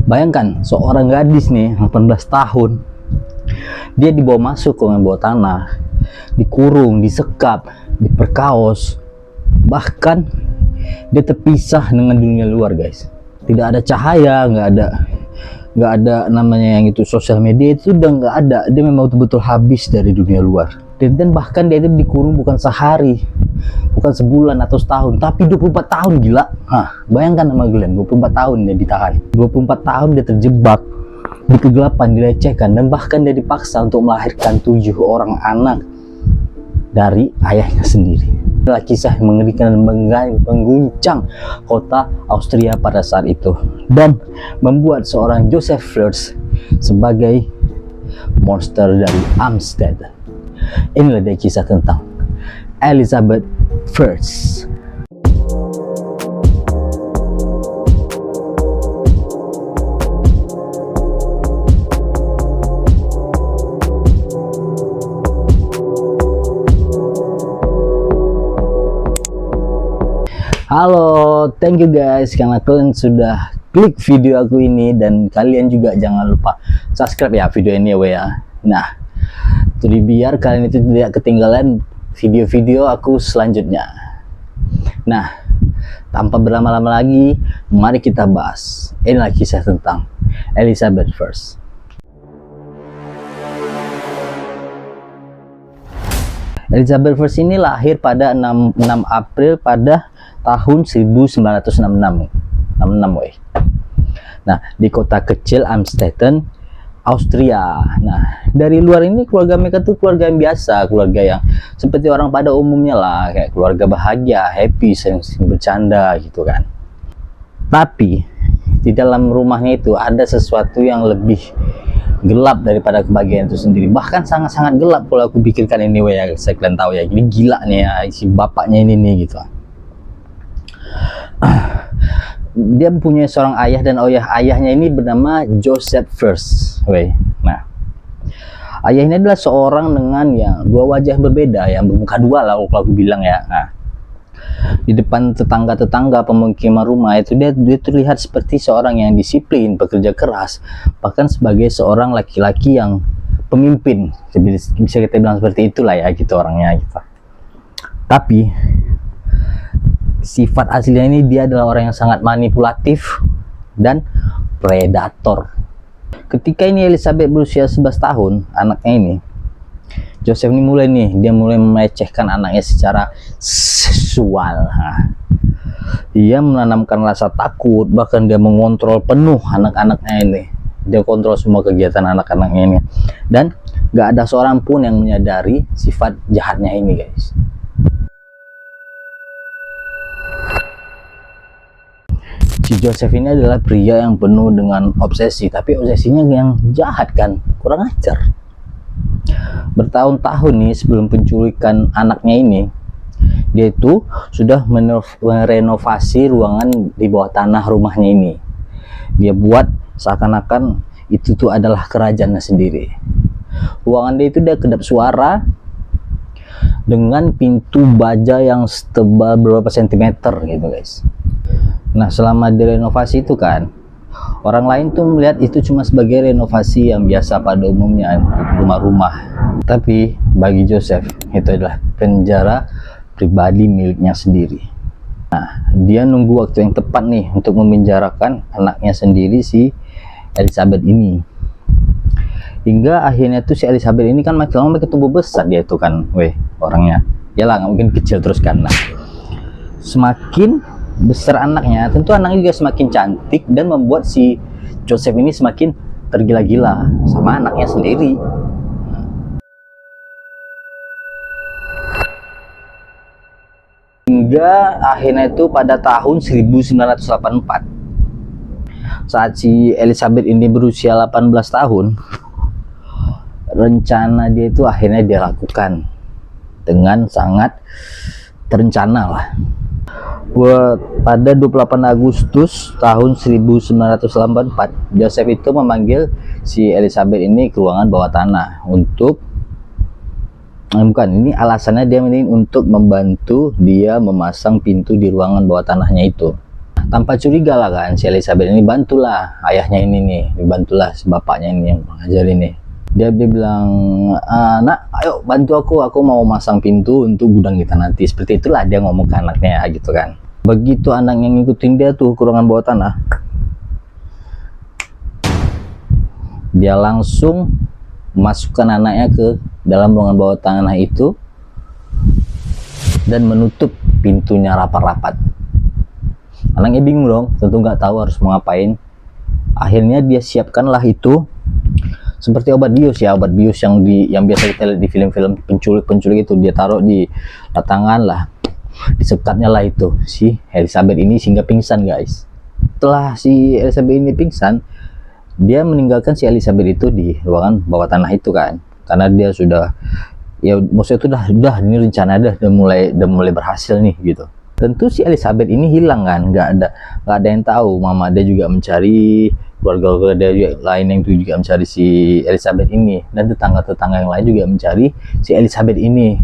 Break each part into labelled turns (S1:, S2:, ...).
S1: Bayangkan seorang gadis nih 18 tahun, dia dibawa masuk ke bawah tanah, dikurung, disekap, diperkaos, bahkan dia terpisah dengan dunia luar, guys. Tidak ada cahaya, nggak ada namanya yang itu sosial media, itu udah nggak ada. Dia memang betul-betul habis dari dunia luar. Dan bahkan dia itu dikurung bukan sehari, bukan sebulan atau setahun, tapi 24 tahun, gila. Bayangkan sama Glenn, 24 tahun dia ditahan. 24 tahun dia terjebak di kegelapan, dilecehkan, dan bahkan dia dipaksa untuk melahirkan 7 orang anak dari ayahnya sendiri. Adalah kisah yang mengerikan dan mengguncang kota Austria pada saat itu, dan membuat seorang Josef Flers sebagai monster dari Amsterdam. Inilah dia kisah tentang Elisabeth Flers. Halo, thank you guys karena kalian sudah klik video aku ini, dan kalian juga jangan lupa subscribe ya video ini ya. Nah, jadi biar kalian itu tidak ketinggalan video-video aku selanjutnya. Nah, tanpa berlama-lama lagi, mari kita bahas. Inilah kisah tentang Elisabeth Flers. Elisabeth Flers ini lahir pada 6 April pada tahun 1966. Nah, di kota kecil Amsterdam, Austria. Nah, dari luar ini keluarga mereka tuh keluarga yang biasa, keluarga yang seperti orang pada umumnya lah, kayak keluarga bahagia, happy, sering bercanda gitu kan. Tapi di dalam rumahnya itu ada sesuatu yang lebih gelap daripada kebahagiaan itu sendiri. Bahkan sangat-sangat gelap kalau aku pikirkan ini ya, saya kalian tahu ya. Ini gila nih ya, si bapaknya ini nih gitu. Dia mempunyai seorang ayah, dan ayahnya ini bernama Josef Flers. Nah, ayah ini adalah seorang dengan yang dua wajah berbeda, yang bermuka dua lah kalau aku bilang ya. Nah, di depan tetangga-tetangga pemukiman rumah itu dia terlihat seperti seorang yang disiplin, bekerja keras, bahkan sebagai seorang laki-laki yang pemimpin, bisa kita bilang seperti itulah ya gitu orangnya gitu. Tapi sifat aslinya ini dia adalah orang yang sangat manipulatif dan predator. Ketika ini Elisabeth berusia 11 tahun, anaknya ini Joseph ini dia mulai melecehkan anaknya secara seksual. Dia menanamkan rasa takut, bahkan dia mengontrol penuh anak-anaknya ini. Dia kontrol semua kegiatan anak-anaknya ini, dan gak ada seorang pun yang menyadari sifat jahatnya ini, guys. Si Joseph ini adalah pria yang penuh dengan obsesi, tapi obsesinya yang jahat kan, kurang ajar. Bertahun-tahun nih sebelum penculikan anaknya ini, dia itu sudah merenovasi ruangan di bawah tanah rumahnya ini. Dia buat seakan-akan itu tuh adalah kerajaannya sendiri. Ruangan dia itu dia kedap suara dengan pintu baja yang tebal beberapa sentimeter gitu, guys. Nah, selama direnovasi itu kan, orang lain tuh melihat itu cuma sebagai renovasi yang biasa pada umumnya rumah-rumah. Tapi bagi Joseph itu adalah penjara pribadi miliknya sendiri. Nah, dia nunggu waktu yang tepat nih untuk memenjarakan anaknya sendiri, si Elisabeth ini. Hingga akhirnya tuh si Elisabeth ini kan makin lama makin tumbuh besar dia itu kan, orangnya. Yalah, nggak mungkin kecil terus kan. Nah, semakin besar anaknya, tentu anaknya juga semakin cantik, dan membuat si Joseph ini semakin tergila-gila sama anaknya sendiri. Hingga akhirnya itu pada tahun 1984, saat si Elisabeth ini berusia 18 tahun, rencana dia itu akhirnya dia lakukan dengan sangat terencana lah. Pada 28 Agustus tahun 1984, Joseph itu memanggil si Elisabeth ini ke ruangan bawah tanah untuk ini alasannya dia ini untuk membantu dia memasang pintu di ruangan bawah tanahnya itu. tanpa curiga lah kan, si Elizabeth ini bantulah ayahnya ini nih, dibantulah si bapaknya ini yang mengajar ini. Dia bilang, nak ayo bantu aku mau masang pintu untuk gudang kita nanti. Seperti itulah dia ngomong ke anaknya gitu kan. Begitu anaknya ngikutin dia tuh ke ruangan bawah tanah, dia langsung masukkan anaknya ke dalam ruangan bawah tanah itu dan menutup pintunya rapat-rapat. Anaknya bingung dong, tentu nggak tahu harus mau ngapain. Akhirnya dia siapkanlah itu seperti obat bius ya, obat bius yang biasa kita lihat di film-film penculik itu. Dia taruh di tangan lah, disekatnya lah itu si Elizabeth ini sehingga pingsan guys. Setelah si Elizabeth ini pingsan, dia meninggalkan si Elizabeth itu di ruangan bawah tanah itu kan, karena dia sudah, ya maksudnya itu udah ini rencana udah mulai berhasil nih gitu. Tentu si Elizabeth ini hilang kan, nggak ada yang tahu. Mama dia juga mencari, keluarga dia juga lain yang juga mencari si Elizabeth ini, dan tetangga yang lain juga mencari si Elizabeth ini.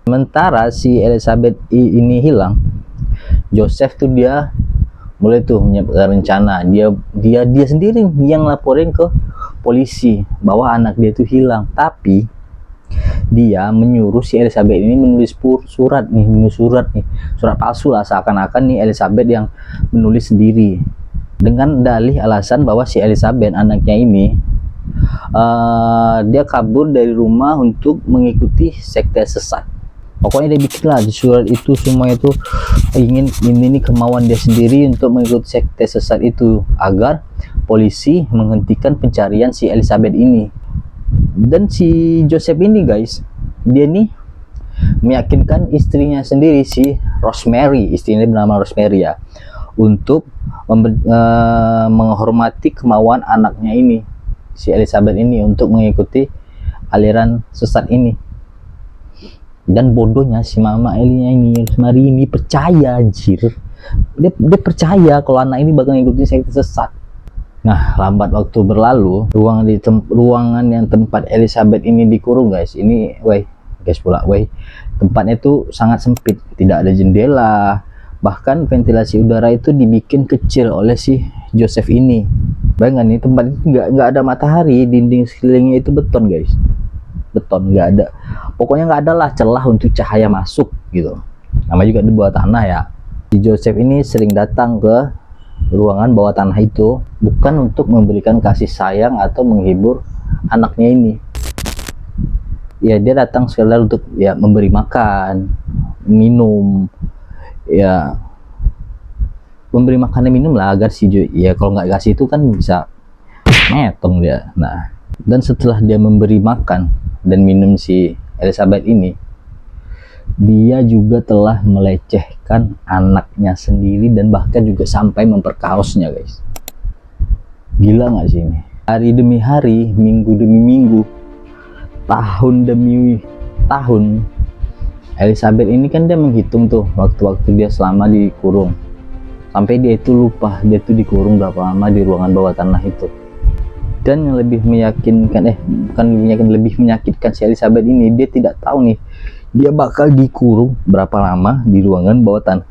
S1: Sementara si Elizabeth ini hilang, Joseph tuh dia mulai tuh menyiapkan rencana. Dia sendiri yang laporin ke polisi bahwa anak dia itu hilang, tapi dia menyuruh si Elizabeth ini menulis surat palsu lah, seakan-akan nih Elizabeth yang menulis sendiri dengan dalih alasan bahwa si Elizabeth anaknya ini dia kabur dari rumah untuk mengikuti sekte sesat. Pokoknya dia bikin lah di surat itu semua itu ini kemauan dia sendiri untuk mengikuti sekte sesat itu agar polisi menghentikan pencarian si Elizabeth ini. Dan si Joseph ini guys, dia nih meyakinkan istrinya sendiri, si Rosemary, istrinya bernama Rosemary ya, untuk menghormati kemauan anaknya ini, si Elizabeth ini, untuk mengikuti aliran sesat ini. Dan bodohnya si mama Rosemary ini percaya, anjir. Dia percaya kalau anak ini bakal ngikutin sekte sesat. Nah, lambat waktu berlalu, ruangan yang tempat Elizabeth ini dikurung guys, ini tempatnya itu sangat sempit, tidak ada jendela, bahkan ventilasi udara itu dibikin kecil oleh si Joseph ini. Bayangkan nih, tempat itu nggak ada matahari, dinding sekelilingnya itu beton guys, beton, nggak ada, pokoknya nggak ada lah celah untuk cahaya masuk gitu. Namanya juga di bawah tanah ya. Si Joseph ini sering datang ke ruangan bawah tanah itu bukan untuk memberikan kasih sayang atau menghibur anaknya ini. Ya dia datang sekedar untuk ya memberi makan, minum, ya memberi makan dan minum lah agar si ya kalau nggak kasih itu kan bisa metong dia. Nah, dan setelah dia memberi makan dan minum si Elizabeth ini, dia juga telah melecehkan anaknya sendiri dan bahkan juga sampai memperkaosnya guys. Gila nggak sih ini? Hari demi hari, minggu demi minggu, tahun demi tahun, Elizabeth ini kan dia menghitung tuh waktu-waktu dia selama dikurung, sampai dia itu lupa dia tuh dikurung berapa lama di ruangan bawah tanah itu. Dan yang lebih meyakinkan, lebih menyakitkan si Elizabeth ini, dia tidak tahu nih dia bakal dikurung berapa lama di ruangan bawah tanah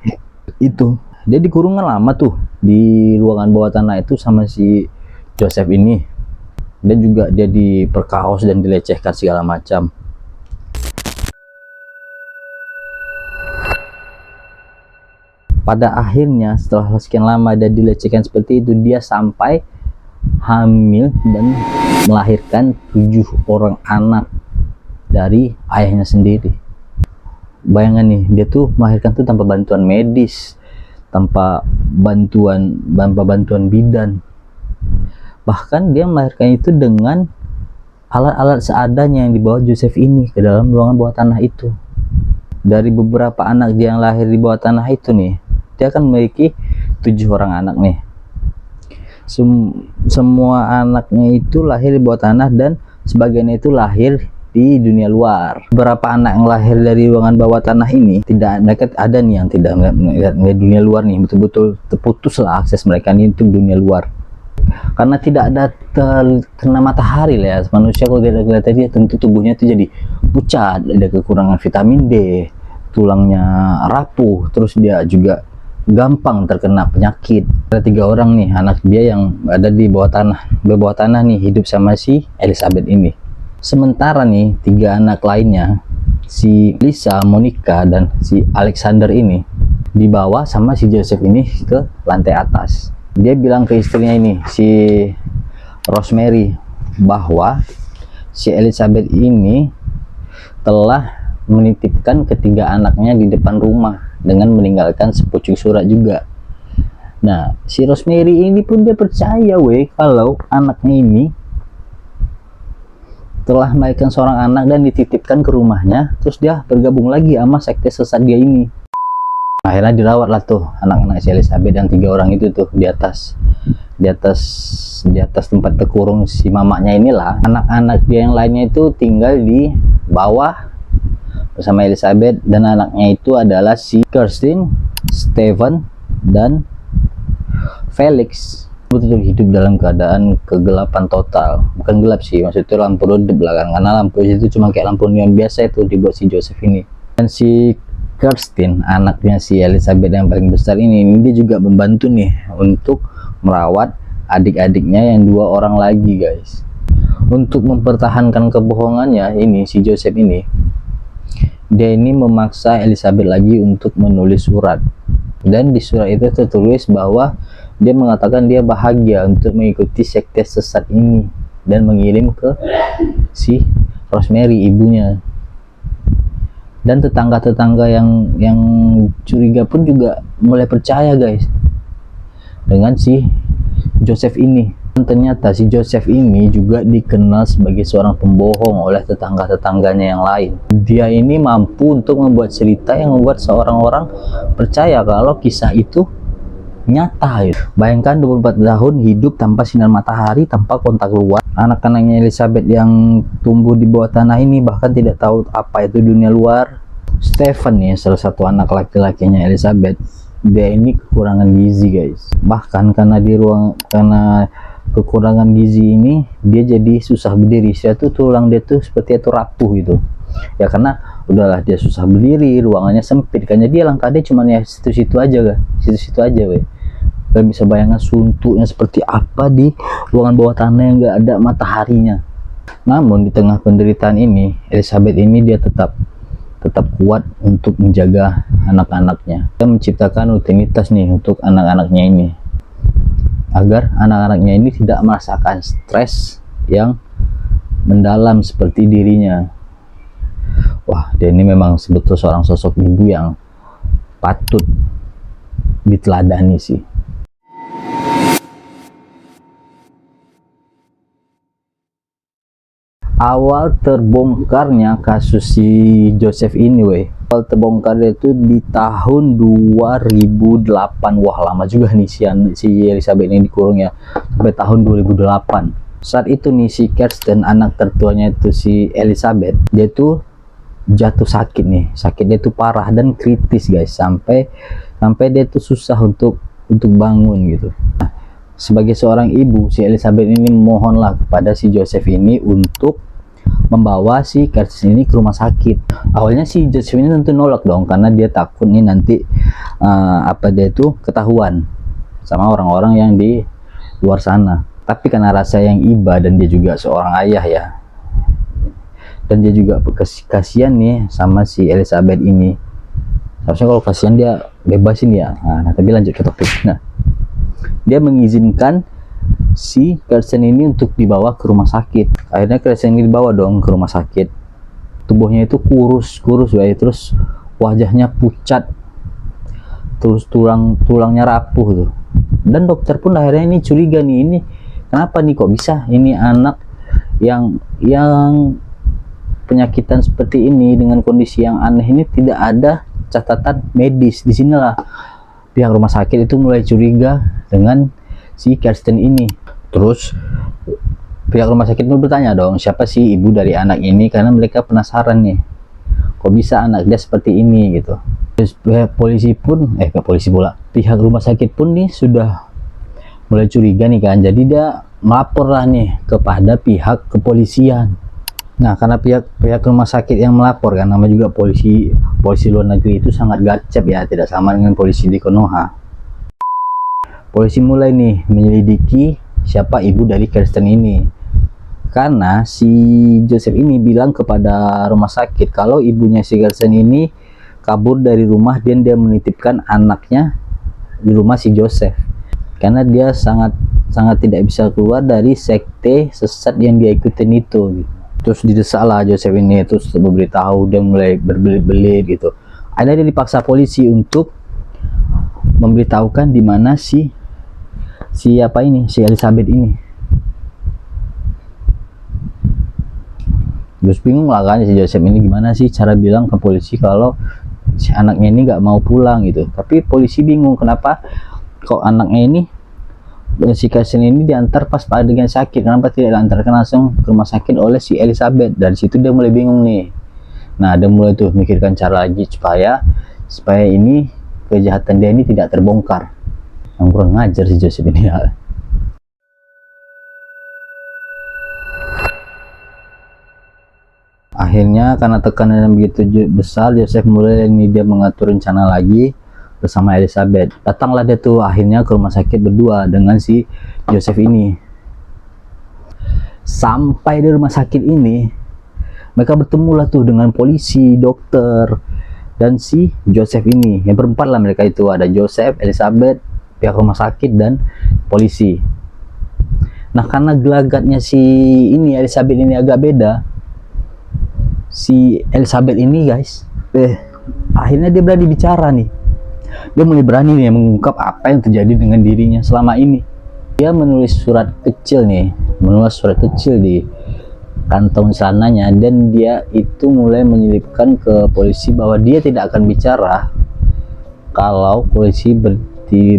S1: itu. Dia dikurung lama tuh di ruangan bawah tanah itu sama si Joseph ini, dan juga dia diperkaos dan dilecehkan segala macam. Pada akhirnya setelah sekian lama dia dilecehkan seperti itu, dia sampai hamil dan melahirkan 7 orang anak dari ayahnya sendiri. Bayangkan nih, dia tuh melahirkan tuh tanpa bantuan medis, tanpa bantuan bidan. Bahkan dia melahirkan itu dengan alat-alat seadanya yang dibawa Joseph ini ke dalam ruangan bawah tanah itu. Dari beberapa anak dia yang lahir di bawah tanah itu nih, dia akan memiliki 7 orang anak nih. Semua anaknya itu lahir di bawah tanah dan sebagian itu lahir di dunia luar. Beberapa anak yang lahir dari ruangan bawah tanah ini ada nih yang tidak melihat dunia luar nih, betul-betul terputus lah akses mereka nih untuk dunia luar, karena tidak ada terkena matahari lah ya. Manusia kalau tidak kelihatan dia tentu tubuhnya itu jadi pucat, ada kekurangan vitamin D, tulangnya rapuh, terus dia juga gampang terkena penyakit. Ada 3 orang nih anak dia yang ada di bawah tanah nih, hidup sama si Elizabeth ini. Sementara nih 3 anak lainnya, si Lisa, Monica, dan si Alexander ini dibawa sama si Joseph ini ke lantai atas. Dia bilang ke istrinya ini, si Rosemary, bahwa si Elizabeth ini telah menitipkan ketiga anaknya di depan rumah dengan meninggalkan sepucuk surat juga. Nah, si Rosemary ini pun dia percaya kalau anaknya ini telah melahirkan seorang anak dan dititipkan ke rumahnya, terus dia bergabung lagi sama sekte sesat dia ini. Akhirnya dirawat lah tuh anak-anak si Elizabeth dan 3 orang itu tuh di atas tempat terkurung si mamanya inilah. Anak-anak dia yang lainnya itu tinggal di bawah bersama Elizabeth, dan anaknya itu adalah si Kirsten, Stephen, dan Felix. Betul hidup dalam keadaan kegelapan total. Bukan gelap sih, maksudnya lampu redup lah kan, karena lampu itu cuma kayak lampu neon biasa itu dibuat si Joseph ini. Dan si Kirsten, anaknya si Elizabeth yang paling besar ini dia juga membantu nih untuk merawat adik-adiknya yang 2 orang lagi guys. Untuk mempertahankan kebohongannya ini, si Joseph ini, dia ini memaksa Elizabeth lagi untuk menulis surat, dan di surat itu tertulis bahwa dia mengatakan dia bahagia untuk mengikuti sekte sesat ini dan mengirim ke si Rosemary, ibunya. Dan tetangga-tetangga yang curiga pun juga mulai percaya guys dengan si Joseph ini. Dan ternyata si Joseph ini juga dikenal sebagai seorang pembohong oleh tetangga-tetangganya yang lain. Dia ini mampu untuk membuat cerita yang membuat seorang orang percaya kalau kisah itu nyata. Bayangkan 24 tahun hidup tanpa sinar matahari, tanpa kontak luar. Anak-anaknya Elizabeth yang tumbuh di bawah tanah ini bahkan tidak tahu apa itu dunia luar. Stephen nih, salah satu anak laki-lakinya Elizabeth, dia ini kekurangan gizi guys. Bahkan karena kekurangan gizi ini, dia jadi susah berdiri. Tulang dia tuh seperti itu rapuh gitu ya, karena udahlah dia susah berdiri, ruangannya sempit kan, jadi langkah dia cuma ya situ-situ aja weh. Kalian bisa bayangkan suntuknya seperti apa di ruangan bawah tanah yang gak ada mataharinya. Namun di tengah penderitaan ini, Elizabeth ini dia tetap kuat untuk menjaga anak-anaknya. Dia menciptakan rutinitas nih untuk anak-anaknya ini, agar anak-anaknya ini tidak merasakan stres yang mendalam seperti dirinya. Wah, dia ini memang sebetulnya seorang sosok ibu yang patut diteladani sih. Awal terbongkarnya kasus si Joseph ini awal terbongkarnya itu di tahun 2008. Wah, lama juga nih si Elizabeth ini dikurung ya, sampai tahun 2008. Saat itu nih si Kirsten, anak tertuanya itu si Elizabeth, dia tuh jatuh sakit nih. Sakitnya itu parah dan kritis guys, sampai dia tuh susah untuk bangun gitu. Nah, sebagai seorang ibu, si Elizabeth ini mohonlah kepada si Joseph ini untuk membawa si Kirsten ini ke rumah sakit. Awalnya si Joseph ini tentu nolak dong, karena dia takut nih nanti dia itu ketahuan sama orang-orang yang di luar sana. Tapi karena rasa yang iba dan dia juga seorang ayah ya, dan dia juga kasihan nih sama si Elizabeth ini. Harusnya kalau kasihan dia bebasin ya. Nah, tapi lanjut ke topik. Nah, dia mengizinkan si Kirsten ini untuk dibawa ke rumah sakit. Akhirnya Kirsten ini dibawa dong ke rumah sakit. Tubuhnya itu kurus terus wajahnya pucat, terus tulangnya rapuh tuh. Dan dokter pun akhirnya ini curiga nih, ini kenapa nih kok bisa ini anak yang penyakitan seperti ini dengan kondisi yang aneh ini tidak ada catatan medis. Disinilah pihak rumah sakit itu mulai curiga dengan si Kirsten ini. Terus pihak rumah sakit itu bertanya dong, siapa sih ibu dari anak ini, karena mereka penasaran nih, kok bisa anak dia seperti ini gitu. Terus pihak pihak rumah sakit pun nih sudah mulai curiga nih kan, jadi dia melapor lah nih kepada pihak kepolisian. Nah, karena pihak rumah sakit yang melapor, kan nama juga polisi luar negeri itu sangat gacep ya, tidak sama dengan polisi di Konoha. Polisi mulai nih menyelidiki siapa ibu dari Kirsten ini, karena si Joseph ini bilang kepada rumah sakit kalau ibunya si Kirsten ini kabur dari rumah dan dia menitipkan anaknya di rumah si Joseph, karena dia sangat tidak bisa keluar dari sekte sesat yang dia ikutin itu. Terus didesaklah Joseph ini, terus memberitahu, dan mulai berbelit-belit gitu. Akhirnya dia dipaksa polisi untuk memberitahukan di mana si Elizabeth ini. Terus bingung lah kan si Joseph ini, gimana sih cara bilang ke polisi kalau si anaknya ini nggak mau pulang gitu. Tapi polisi bingung, kenapa kok anaknya ini, si Kirsten ini diantar pas dengan sakit, kenapa tidak diantarkan langsung ke rumah sakit oleh si Elizabeth. Dari situ dia mulai bingung nih. Nah, dia mulai tuh mikirkan cara lagi supaya ini kejahatan dia ini tidak terbongkar. Yang kurang ngajar si Joseph ini ya. Akhirnya karena tekanan yang begitu besar, Joseph mulai ini dia mengatur rencana lagi bersama Elizabeth. Datanglah dia tuh akhirnya ke rumah sakit berdua dengan si Joseph ini. Sampai di rumah sakit ini, mereka bertemulah tuh dengan polisi, dokter, dan si Joseph ini. Yang berempat lah mereka itu, ada Joseph, Elizabeth, pihak rumah sakit, dan polisi. Nah, karena gelagatnya si Elizabeth ini agak beda, si Elizabeth ini guys, akhirnya dia berani bicara nih. Dia mulai berani nih mengungkap apa yang terjadi dengan dirinya selama ini. Dia menulis surat kecil di kantong celananya, dan dia itu mulai menyelipkan ke polisi bahwa dia tidak akan bicara kalau polisi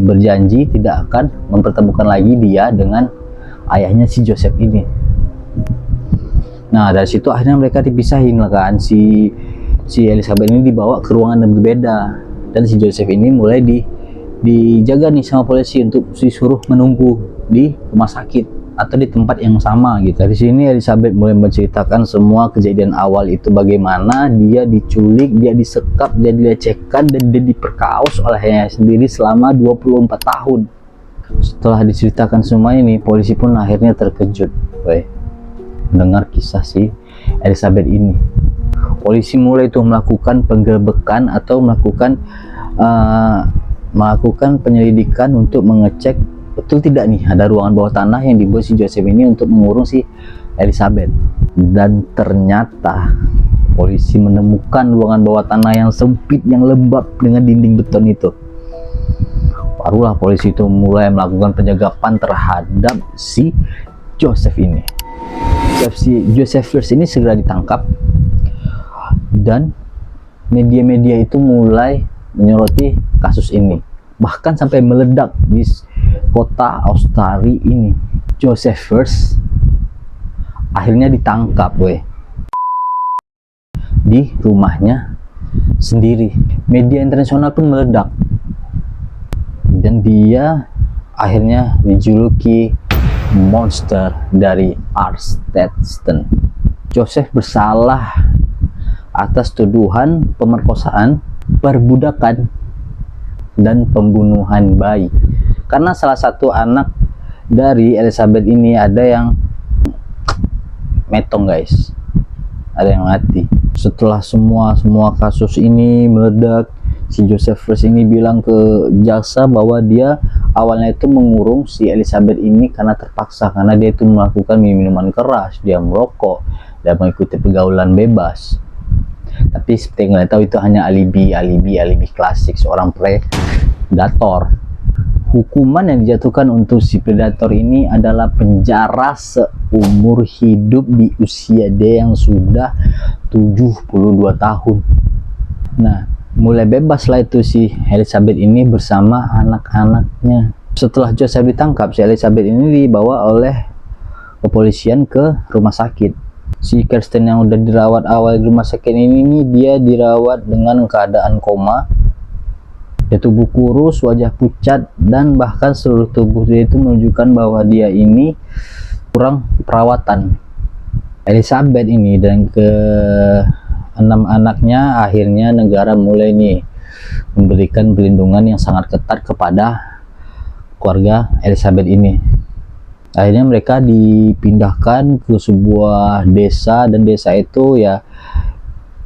S1: berjanji tidak akan mempertemukan lagi dia dengan ayahnya si Joseph ini. Nah, dari situ akhirnya mereka dipisahin lah kan. Si Elizabeth ini dibawa ke ruangan yang berbeda, dan si Joseph ini mulai dijaga nih sama polisi untuk disuruh menunggu di rumah sakit atau di tempat yang sama gitu. Dari sini Elizabeth mulai menceritakan semua kejadian awal itu, bagaimana dia diculik, dia disekap, dia dilecehkan, dan dia diperkaos olehnya sendiri selama 24 tahun. Setelah diceritakan semua ini, polisi pun akhirnya terkejut mendengar kisah si Elizabeth ini. Polisi mulai tuh melakukan penggerbekan atau melakukan penyelidikan untuk mengecek betul tidak nih ada ruangan bawah tanah yang dibuat si Joseph ini untuk mengurung si Elizabeth. Dan ternyata polisi menemukan ruangan bawah tanah yang sempit, yang lembab dengan dinding beton itu. Barulah polisi itu mulai melakukan penjagapan terhadap si Joseph ini. Si Joseph First ini segera ditangkap, dan media-media itu mulai menyoroti kasus ini, bahkan sampai meledak di kota Australia ini. Joseph First akhirnya ditangkap di rumahnya sendiri. Media internasional pun meledak, dan dia akhirnya dijuluki monster dari Arstetten. Joseph bersalah atas tuduhan pemerkosaan, perbudakan, dan pembunuhan bayi. Karena salah satu anak dari Elizabeth ini ada yang metong guys, ada yang mati. Setelah semua kasus ini meledak, si Joseph First ini bilang ke jaksa bahwa dia awalnya itu mengurung si Elizabeth ini karena terpaksa, karena dia itu melakukan minuman keras, dia merokok, dan mengikuti pergaulan bebas. Tapi seperti yang kalian tahu, itu hanya alibi klasik seorang predator. Hukuman yang dijatuhkan untuk si predator ini adalah penjara seumur hidup di usia dia yang sudah 72 tahun. Nah, mulai bebas lah itu si Elizabeth ini bersama anak-anaknya. Setelah Joseph ditangkap, si Elizabeth ini dibawa oleh kepolisian ke rumah sakit. Si Kirsten yang udah dirawat awal di rumah sakit ini, dia dirawat dengan keadaan koma. Dia tubuh kurus, wajah pucat, dan bahkan seluruh tubuh dia itu menunjukkan bahwa dia ini kurang perawatan. Elizabeth ini dan ke 6 anaknya, akhirnya negara mulai nih memberikan perlindungan yang sangat ketat kepada keluarga Elizabeth ini. Akhirnya mereka dipindahkan ke sebuah desa, dan desa itu ya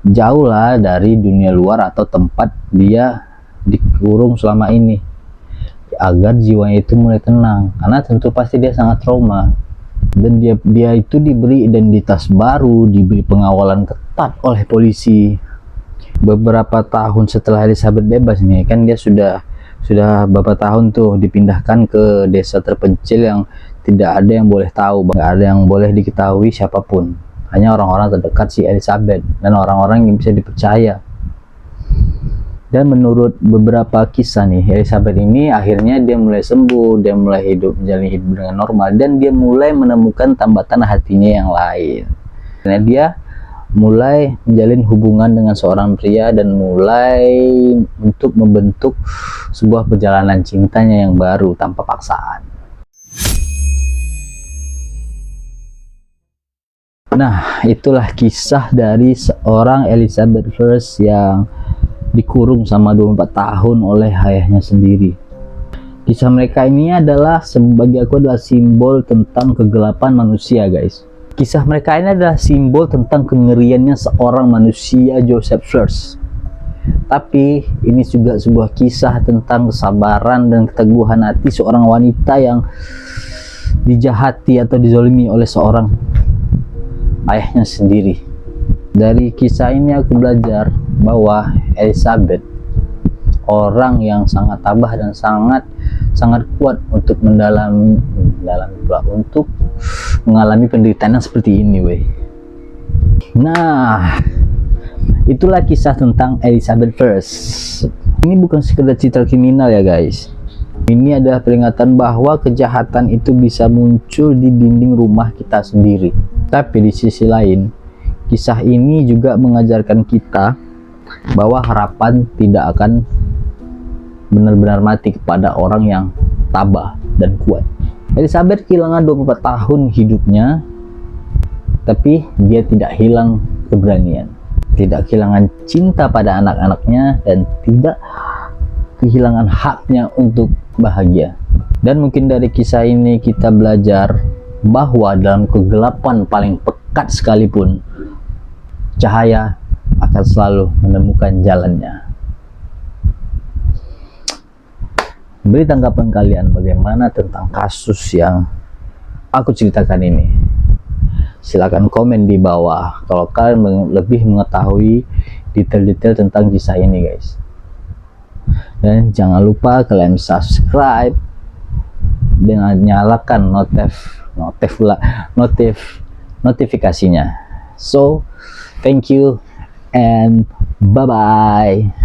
S1: jauh lah dari dunia luar atau tempat dia dikurung selama ini, agar jiwanya itu mulai tenang, karena tentu pasti dia sangat trauma. Dan dia itu diberi identitas baru, diberi pengawalan ketat oleh polisi. Beberapa tahun setelah Elizabeth bebas nih, kan dia sudah beberapa tahun tuh dipindahkan ke desa terpencil yang tidak ada yang boleh tahu, nggak ada yang boleh diketahui siapapun, hanya orang-orang terdekat si Elizabeth dan orang-orang yang bisa dipercaya. Dan menurut beberapa kisah nih, Elizabeth ini akhirnya dia mulai sembuh, dia mulai menjalani hidup dengan normal, dan dia mulai menemukan tambatan hatinya yang lain. Karena dia mulai menjalin hubungan dengan seorang pria dan mulai untuk membentuk sebuah perjalanan cintanya yang baru tanpa paksaan. Nah, itulah kisah dari seorang Elizabeth I yang dikurung sama 24 tahun oleh ayahnya sendiri. Kisah mereka ini adalah, bagi aku, adalah simbol tentang kegelapan manusia, guys. Kisah mereka ini adalah simbol tentang kengeriannya seorang manusia, Joseph Flores. Tapi ini juga sebuah kisah tentang kesabaran dan keteguhan hati seorang wanita yang dijahati atau dizolimi oleh seorang ayahnya sendiri. Dari kisah ini aku belajar bahwa Elizabeth orang yang sangat tabah dan sangat kuat untuk untuk mengalami penderitaan yang seperti ini, weh. Nah, itulah kisah tentang Elizabeth I. Ini bukan sekedar cerita kriminal ya, guys. Ini adalah peringatan bahwa kejahatan itu bisa muncul di dinding rumah kita sendiri. Tapi di sisi lain, kisah ini juga mengajarkan kita bahwa harapan tidak akan benar-benar mati kepada orang yang tabah dan kuat. Elizabeth kehilangan 24 tahun hidupnya, tapi dia tidak hilang keberanian, tidak kehilangan cinta pada anak-anaknya, dan tidak kehilangan haknya untuk bahagia. Dan mungkin dari kisah ini kita belajar bahwa dalam kegelapan paling pekat sekalipun, cahaya akan selalu menemukan jalannya. Beri tanggapan kalian bagaimana tentang kasus yang aku ceritakan ini. Silahkan komen di bawah kalau kalian lebih mengetahui detail-detail tentang kisah ini, guys. Dan jangan lupa kalian subscribe dengan nyalakan notifikasinya. So, thank you and bye-bye.